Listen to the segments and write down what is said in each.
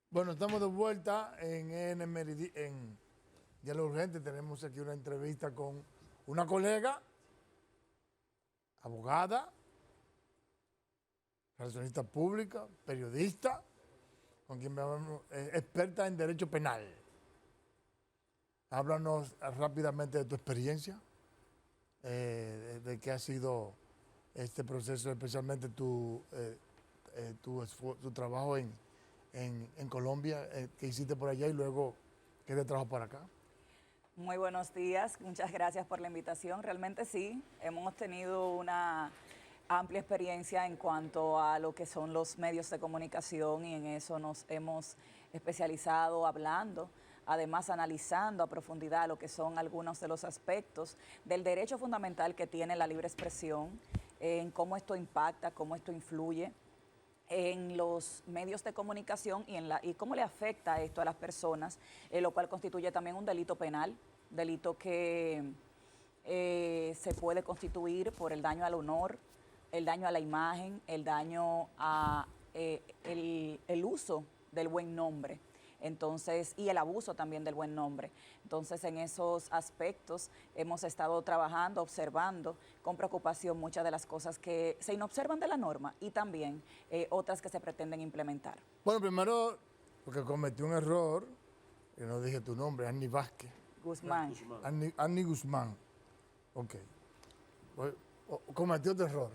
Bueno, estamos de vuelta en Diálogo Urgente. Tenemos aquí una entrevista con una colega, abogada, relacionista pública, periodista, con quien hablamos, experta en derecho penal. Háblanos rápidamente de tu experiencia, de qué ha sido este proceso, especialmente tu trabajo en Colombia, que hiciste por allá y luego que te trajo para acá. Muy buenos días, muchas gracias por la invitación. Realmente sí, hemos tenido una amplia experiencia en cuanto a lo que son los medios de comunicación y en eso nos hemos especializado hablando, además analizando a profundidad lo que son algunos de los aspectos del derecho fundamental que tiene la libre expresión, en cómo esto impacta, cómo esto influye en los medios de comunicación y cómo le afecta esto a las personas, lo cual constituye también un delito penal, delito que se puede constituir por el daño al honor, el daño a la imagen, el daño a el uso del buen nombre. Entonces, y el abuso también del buen nombre. Entonces, en esos aspectos hemos estado trabajando, observando con preocupación muchas de las cosas que se inobservan de la norma y también otras que se pretenden implementar. Bueno, primero, porque cometí un error, y no dije tu nombre, Annie Vázquez. Guzmán. Annie Guzmán. Ok. Pues, cometió otro error.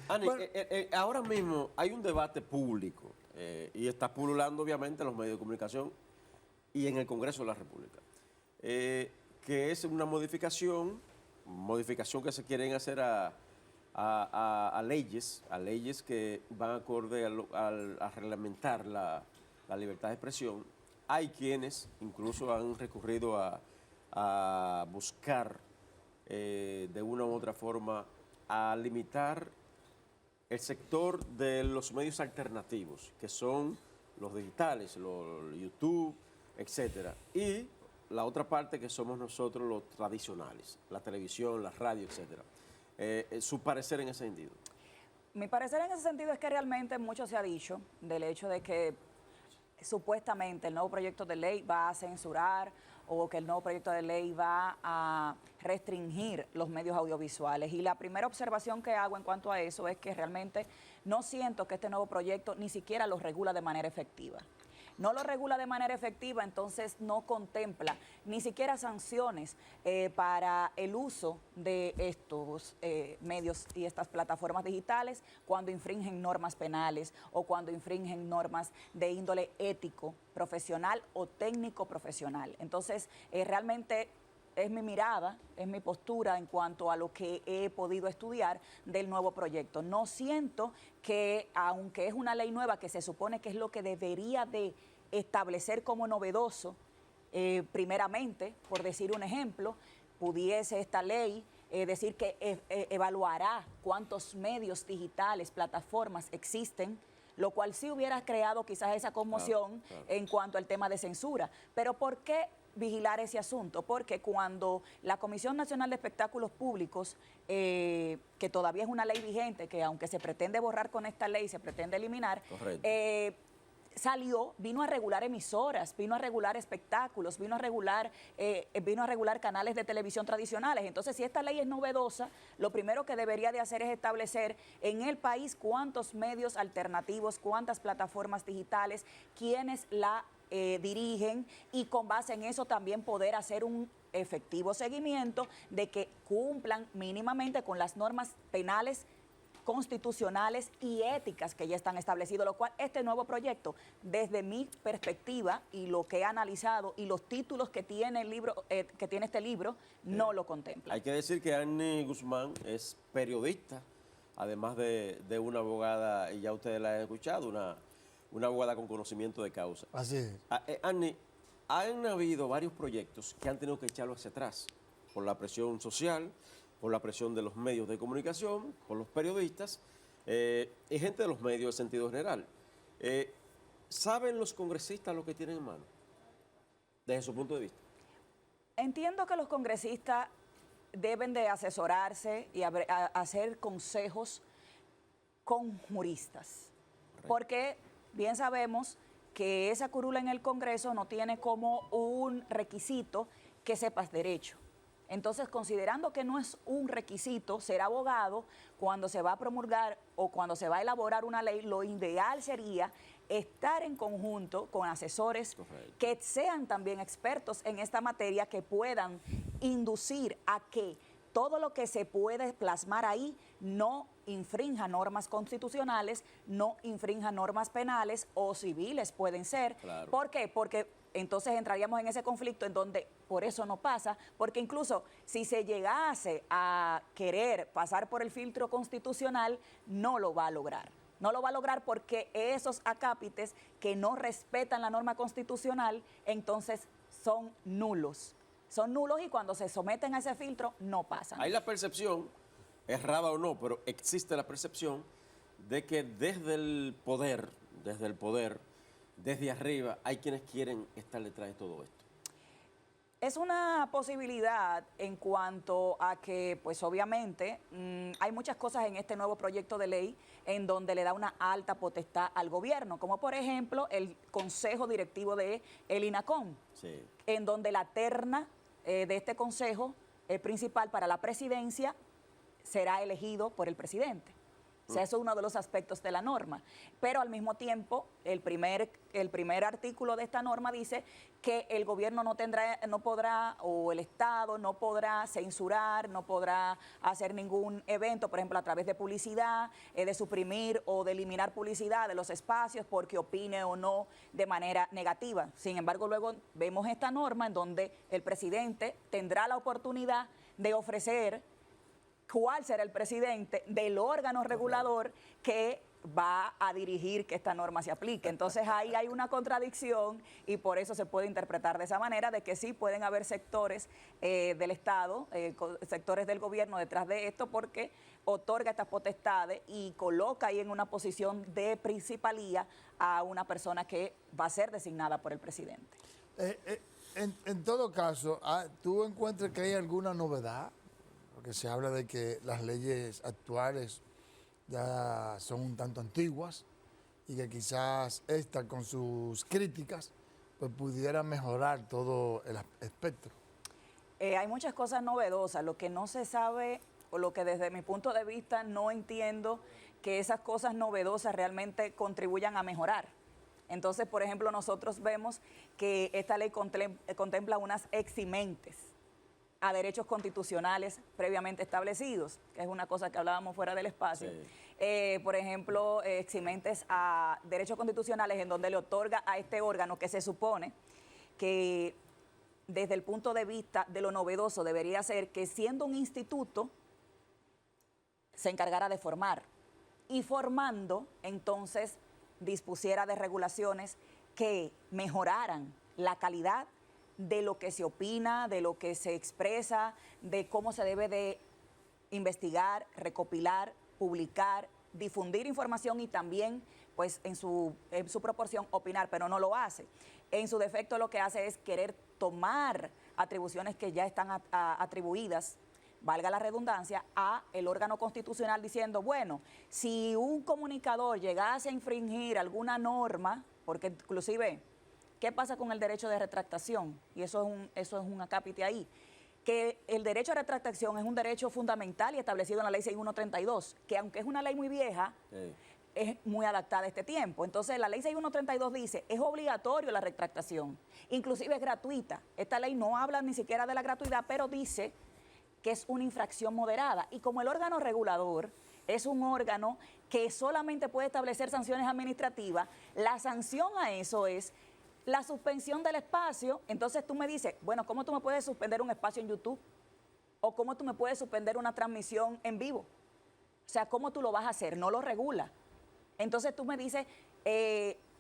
Ani, Bueno, ahora mismo hay un debate público y está pululando obviamente en los medios de comunicación y en el Congreso de la República, que es una modificación que se quieren hacer a leyes que van acorde a reglamentar la libertad de expresión. Hay quienes incluso han recurrido a buscar de una u otra forma a limitar el sector de los medios alternativos, que son los digitales, los YouTube, etcétera, y la otra parte que somos nosotros los tradicionales, la televisión, la radio, etcétera. Su parecer en ese sentido. Mi parecer en ese sentido es que realmente mucho se ha dicho del hecho de que supuestamente el nuevo proyecto de ley va a censurar o que el nuevo proyecto de ley va a restringir los medios audiovisuales. Y la primera observación que hago en cuanto a eso es que realmente no siento que este nuevo proyecto ni siquiera lo regula de manera efectiva. No lo regula de manera efectiva, entonces no contempla ni siquiera sanciones para el uso de estos medios y estas plataformas digitales cuando infringen normas penales o cuando infringen normas de índole ético, profesional o técnico profesional. Entonces, realmente es mi mirada, es mi postura en cuanto a lo que he podido estudiar del nuevo proyecto. No siento que, aunque es una ley nueva que se supone que es lo que debería de establecer como novedoso, primeramente, por decir un ejemplo, pudiese esta ley decir que evaluará cuántos medios digitales, plataformas existen, lo cual sí hubiera creado quizás esa conmoción en cuanto al tema de censura. Pero ¿por qué vigilar ese asunto? Porque cuando la Comisión Nacional de Espectáculos Públicos, que todavía es una ley vigente, que aunque se pretende borrar con esta ley, se pretende eliminar, salió, vino a regular emisoras, vino a regular espectáculos, vino a regular canales de televisión tradicionales. Entonces, si esta ley es novedosa, lo primero que debería de hacer es establecer en el país cuántos medios alternativos, cuántas plataformas digitales, quiénes la dirigen y con base en eso también poder hacer un efectivo seguimiento de que cumplan mínimamente con las normas penales, constitucionales y éticas que ya están establecidos, lo cual este nuevo proyecto, desde mi perspectiva y lo que he analizado y los títulos que tiene el libro, que tiene este libro, no lo contempla. Hay que decir que Annie Guzmán es periodista, además de una abogada, y ya ustedes la han escuchado, una abogada con conocimiento de causa. así es. Annie, han habido varios proyectos que han tenido que echarlo hacia atrás por la presión social, por la presión de los medios de comunicación, por los periodistas y gente de los medios en sentido general. ¿Saben los congresistas lo que tienen en mano? Desde su punto de vista. Entiendo que los congresistas deben de asesorarse y hacer consejos con juristas, porque bien sabemos que esa curula en el Congreso no tiene como un requisito que sepas derecho. Entonces, considerando que no es un requisito ser abogado, cuando se va a promulgar o cuando se va a elaborar una ley, lo ideal sería estar en conjunto con asesores que sean también expertos en esta materia, que puedan inducir a que todo lo que se puede plasmar ahí no infrinja normas constitucionales, no infrinja normas penales o civiles pueden ser. Claro. ¿Por qué? Porque entonces entraríamos en ese conflicto en donde por eso no pasa, porque incluso si se llegase a querer pasar por el filtro constitucional, no lo va a lograr. No lo va a lograr porque esos acápites que no respetan la norma constitucional, entonces son nulos. Son nulos y cuando se someten a ese filtro no pasan. Hay la percepción, errada o no, pero existe la percepción de que desde el poder, desde arriba, hay quienes quieren estar detrás de todo esto. Es una posibilidad en cuanto a que, pues obviamente, hay muchas cosas en este nuevo proyecto de ley en donde le da una alta potestad al gobierno, como por ejemplo el Consejo Directivo de el INACOM, Sí. en donde la terna de este consejo principal para la presidencia será elegido por el presidente. O sea, eso es uno de los aspectos de la norma. Pero al mismo tiempo, el primer artículo de esta norma dice que el gobierno no podrá, o el Estado no podrá censurar, no podrá hacer ningún evento, por ejemplo, a través de publicidad, de suprimir o de eliminar publicidad de los espacios porque opine o no de manera negativa. Sin embargo, luego vemos esta norma en donde el presidente tendrá la oportunidad de ofrecer cuál será el presidente del órgano regulador que va a dirigir que esta norma se aplique. Entonces ahí hay una contradicción y por eso se puede interpretar de esa manera, de que sí pueden haber sectores del Estado, sectores del gobierno detrás de esto, porque otorga estas potestades y coloca ahí en una posición de principalía a una persona que va a ser designada por el presidente. En todo caso, ¿tú encuentras que hay alguna novedad? Porque se habla de que las leyes actuales ya son un tanto antiguas y que quizás esta, con sus críticas, pues pudiera mejorar todo el espectro. Hay muchas cosas novedosas. Lo que no se sabe, o lo que desde mi punto de vista no entiendo, que esas cosas novedosas realmente contribuyan a mejorar. Entonces, por ejemplo, nosotros vemos que esta ley contempla unas eximentes a derechos constitucionales previamente establecidos, que es una cosa que hablábamos fuera del espacio. Sí. Por ejemplo, eximentes a derechos constitucionales en donde le otorga a este órgano, que se supone que desde el punto de vista de lo novedoso debería ser que, siendo un instituto, se encargara de formar, y formando entonces dispusiera de regulaciones que mejoraran la calidad de lo que se opina, de lo que se expresa, de cómo se debe de investigar, recopilar, publicar, difundir información y también, pues, en su proporción opinar, pero no lo hace. En su defecto lo que hace es querer tomar atribuciones que ya están atribuidas, valga la redundancia, a el órgano constitucional, diciendo, bueno, si un comunicador llegase a infringir alguna norma, porque inclusive, ¿qué pasa con el derecho de retractación? Y eso es un acápite ahí. Que el derecho a retractación es un derecho fundamental y establecido en la Ley 6132, que aunque es una ley muy vieja, es muy adaptada a este tiempo. Entonces, la Ley 6132 dice, es obligatorio la retractación, inclusive es gratuita. Esta ley no habla ni siquiera de la gratuidad, pero dice que es una infracción moderada. Y como el órgano regulador es un órgano que solamente puede establecer sanciones administrativas, la sanción a eso es la suspensión del espacio. Entonces tú me dices, bueno, ¿cómo tú me puedes suspender un espacio en YouTube? ¿O cómo tú me puedes suspender una transmisión en vivo? O sea, ¿cómo tú lo vas a hacer? No lo regula. Entonces tú me dices,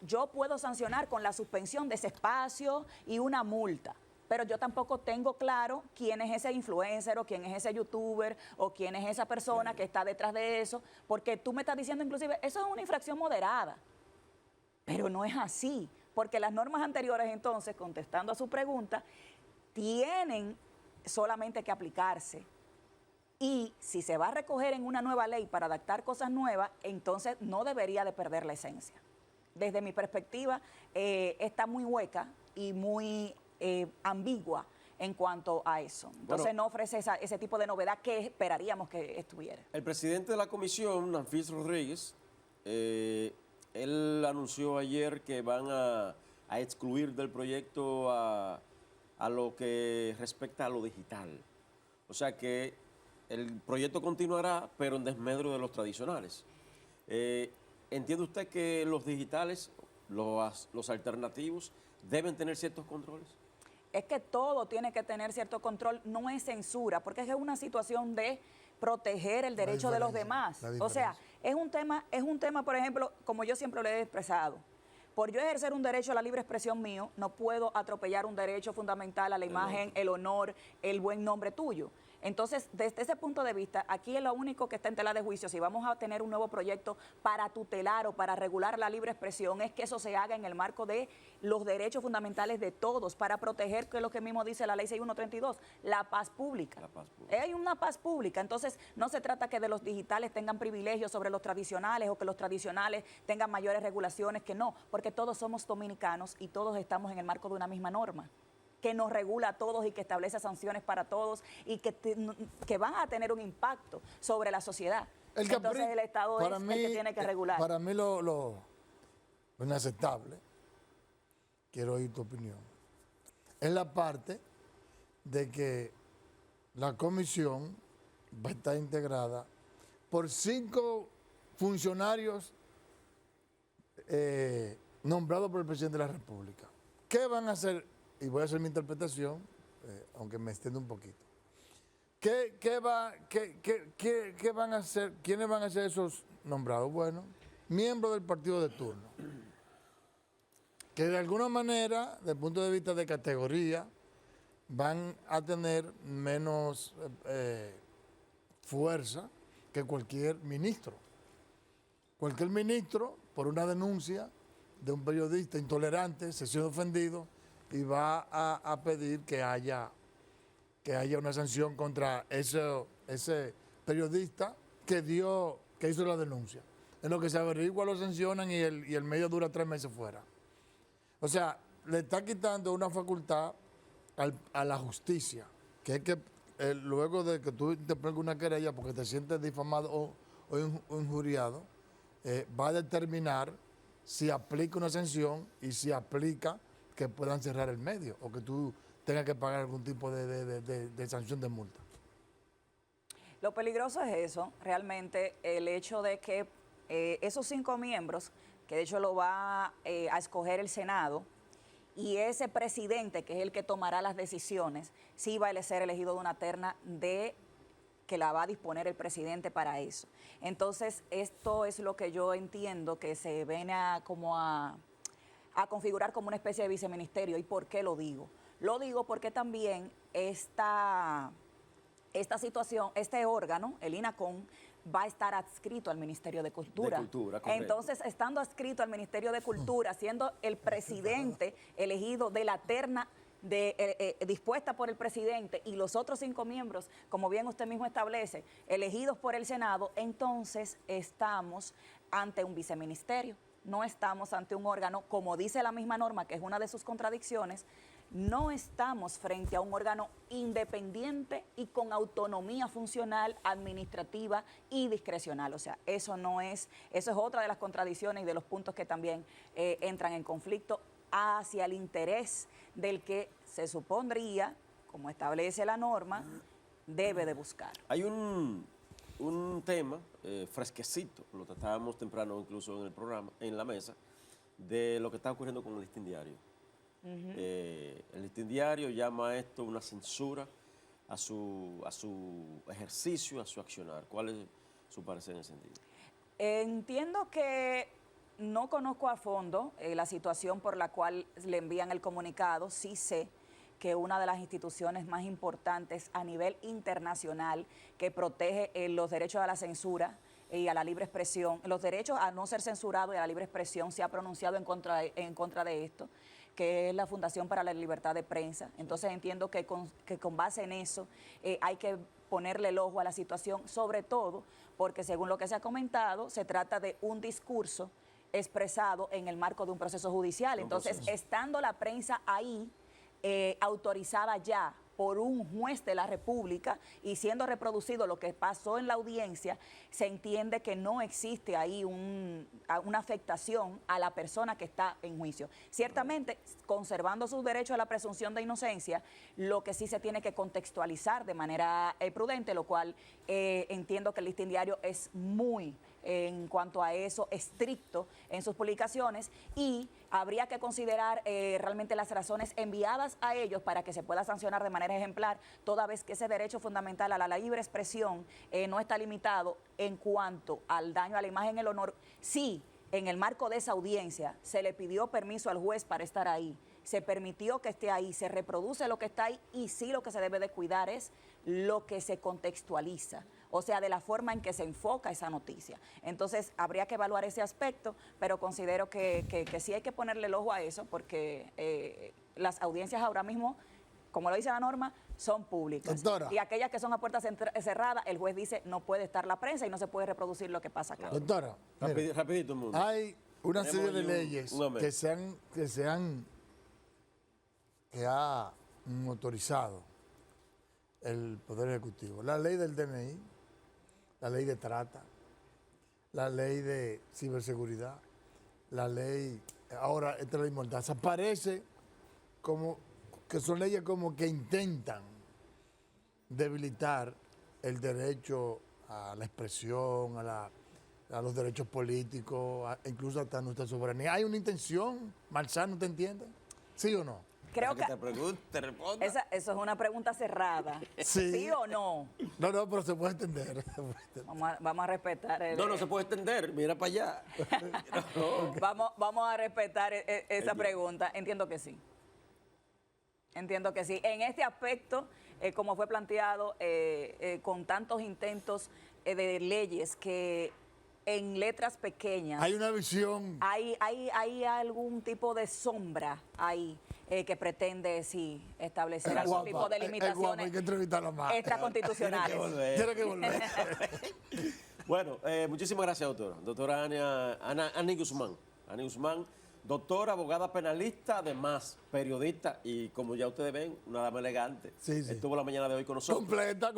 yo puedo sancionar con la suspensión de ese espacio y una multa, pero yo tampoco tengo claro quién es ese influencer o quién es ese youtuber o quién es esa persona que está detrás de eso, porque tú me estás diciendo inclusive, eso es una infracción moderada, pero no es así. Porque las normas anteriores, entonces, contestando a su pregunta, tienen solamente que aplicarse. Y si se va a recoger en una nueva ley para adaptar cosas nuevas, entonces no debería de perder la esencia. desde mi perspectiva, está muy hueca y muy ambigua en cuanto a eso. Entonces Bueno, no ofrece ese tipo de novedad que esperaríamos que estuviera. el presidente de la comisión, Nanfis Rodríguez, él anunció ayer que van a excluir del proyecto a lo que respecta a lo digital. O sea que el proyecto continuará, pero en desmedro de los tradicionales. ¿Entiende usted que los digitales, los alternativos, deben tener ciertos controles? Es que todo tiene que tener cierto control, no es censura, porque es una situación de proteger el derecho de los demás. O sea, es un tema, por ejemplo, como yo siempre lo he expresado. Por yo ejercer un derecho a la libre expresión mío, no puedo atropellar un derecho fundamental a la imagen, el honor, el buen nombre tuyo. Entonces, desde ese punto de vista, aquí es lo único que está en tela de juicio. Si vamos a tener un nuevo proyecto para tutelar o para regular la libre expresión, es que eso se haga en el marco de los derechos fundamentales de todos, para proteger, que es lo que mismo dice la ley 6132, la paz pública. La paz pública. Hay una paz pública, entonces no se trata que de los digitales tengan privilegios sobre los tradicionales o que los tradicionales tengan mayores regulaciones, que no, porque todos somos dominicanos y todos estamos en el marco de una misma norma que nos regula a todos y que establece sanciones para todos y que van a tener un impacto sobre la sociedad. Entonces el Estado es el que tiene que regular. Para mí lo inaceptable, quiero oír tu opinión, es la parte de que la comisión va a estar integrada por 5 funcionarios nombrados por el presidente de la República. ¿Qué van a hacer? Y voy a hacer mi interpretación, aunque me extienda un poquito. ¿Qué van a hacer? ¿Quiénes van a ser esos nombrados? Bueno, miembros del partido de turno, que de alguna manera, desde el punto de vista de categoría, van a tener menos fuerza que cualquier ministro. Cualquier ministro, por una denuncia de un periodista intolerante, se siente ofendido y va a pedir que haya una sanción contra ese periodista que hizo la denuncia. En lo que se averigua lo sancionan y el medio dura 3 meses fuera. O sea, le está quitando una facultad a la justicia, que es que luego de que tú interpongas una querella porque te sientes difamado o injuriado, va a determinar si aplica una sanción y si aplica que puedan cerrar el medio o que tú tengas que pagar algún tipo de sanción de multa. Lo peligroso es eso, realmente, el hecho de que esos 5 miembros, que de hecho lo va a escoger el Senado, y ese presidente, que es el que tomará las decisiones, sí va a ser elegido de una terna que la va a disponer el presidente para eso. Entonces, esto es lo que yo entiendo que se viene a configurar como una especie de viceministerio. ¿Y por qué lo digo? Lo digo porque también esta situación, este órgano, el INACON, va a estar adscrito al Ministerio de Cultura. De Cultura, correcto. Entonces, estando adscrito al Ministerio de Cultura, siendo el presidente elegido de la terna dispuesta por el presidente y los otros 5 miembros, como bien usted mismo establece, elegidos por el Senado, entonces estamos ante un viceministerio. No estamos ante un órgano, como dice la misma norma, que es una de sus contradicciones, no estamos frente a un órgano independiente y con autonomía funcional, administrativa y discrecional. O sea, eso es otra de las contradicciones y de los puntos que también entran en conflicto hacia el interés del que se supondría, como establece la norma, debe de buscar. Hay un tema fresquecito, lo tratábamos temprano incluso en el programa, en la mesa, de lo que está ocurriendo con el Listín Diario. El Listín Diario llama a esto una censura a su ejercicio, a su accionar. ¿Cuál es su parecer en ese sentido? Entiendo que no conozco a fondo la situación por la cual le envían el comunicado. Sí sé que una de las instituciones más importantes a nivel internacional que protege los derechos a la censura y a la libre expresión, los derechos a no ser censurado y a la libre expresión, se ha pronunciado en contra de esto, que es la Fundación para la Libertad de Prensa. Entonces entiendo que con base en eso hay que ponerle el ojo a la situación, sobre todo porque según lo que se ha comentado, se trata de un discurso expresado en el marco de un proceso judicial. Entonces, estando la prensa ahí, autorizada ya por un juez de la República y siendo reproducido lo que pasó en la audiencia, se entiende que no existe ahí una afectación a la persona que está en juicio. Ciertamente, conservando sus derechos a la presunción de inocencia, lo que sí se tiene que contextualizar de manera prudente, lo cual entiendo que el Listín Diario es muy, en cuanto a eso, estricto en sus publicaciones, y habría que considerar realmente las razones enviadas a ellos para que se pueda sancionar de manera ejemplar, toda vez que ese derecho fundamental a la libre expresión no está limitado en cuanto al daño a la imagen y el honor. Sí, en el marco de esa audiencia se le pidió permiso al juez para estar ahí, se permitió que esté ahí, se reproduce lo que está ahí, y sí, lo que se debe de cuidar es lo que se contextualiza, o sea, de la forma en que se enfoca esa noticia. Entonces, habría que evaluar ese aspecto, pero considero que sí hay que ponerle el ojo a eso, porque las audiencias ahora mismo, como lo dice la norma, son públicas. Doctora. Y aquellas que son a puertas cerradas, el juez dice, no puede estar la prensa y no se puede reproducir lo que pasa acá. Doctora, mire, Rapidito, mundo. hay una serie de un leyes momento. que ha autorizado el Poder Ejecutivo. La ley del DNI, la ley de trata, la ley de ciberseguridad, la ley, ahora esta ley Mordaza. Parece como que son leyes como que intentan debilitar el derecho a la expresión, a los derechos políticos, incluso hasta nuestra soberanía. ¿Hay una intención, Marzano, te entiende? ¿Sí o no? Creo que te pregunte, te responda. eso es una pregunta cerrada. Sí. ¿Sí o no? No, pero se puede entender. Vamos a respetar. No se puede extender, mira para allá. Vamos a respetar esa pregunta. Entiendo que sí. Entiendo que sí. En este aspecto, como fue planteado, con tantos intentos de leyes que en letras pequeñas... Hay una visión. Hay algún tipo de sombra ahí que pretende, sí, establecer algún tipo de limitaciones hay que entrevistarla más. extraconstitucionales. Tiene que volver. Bueno, muchísimas gracias, doctora. Doctora Ani Guzmán. Ani Guzmán, doctora, abogada penalista, además periodista y, como ya ustedes ven, una dama elegante. Sí, sí. Estuvo la mañana de hoy con nosotros. Completa.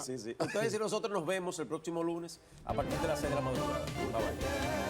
Sí. Ustedes y nosotros nos vemos el próximo lunes a partir de las 6 de la madrugada. Bye bye.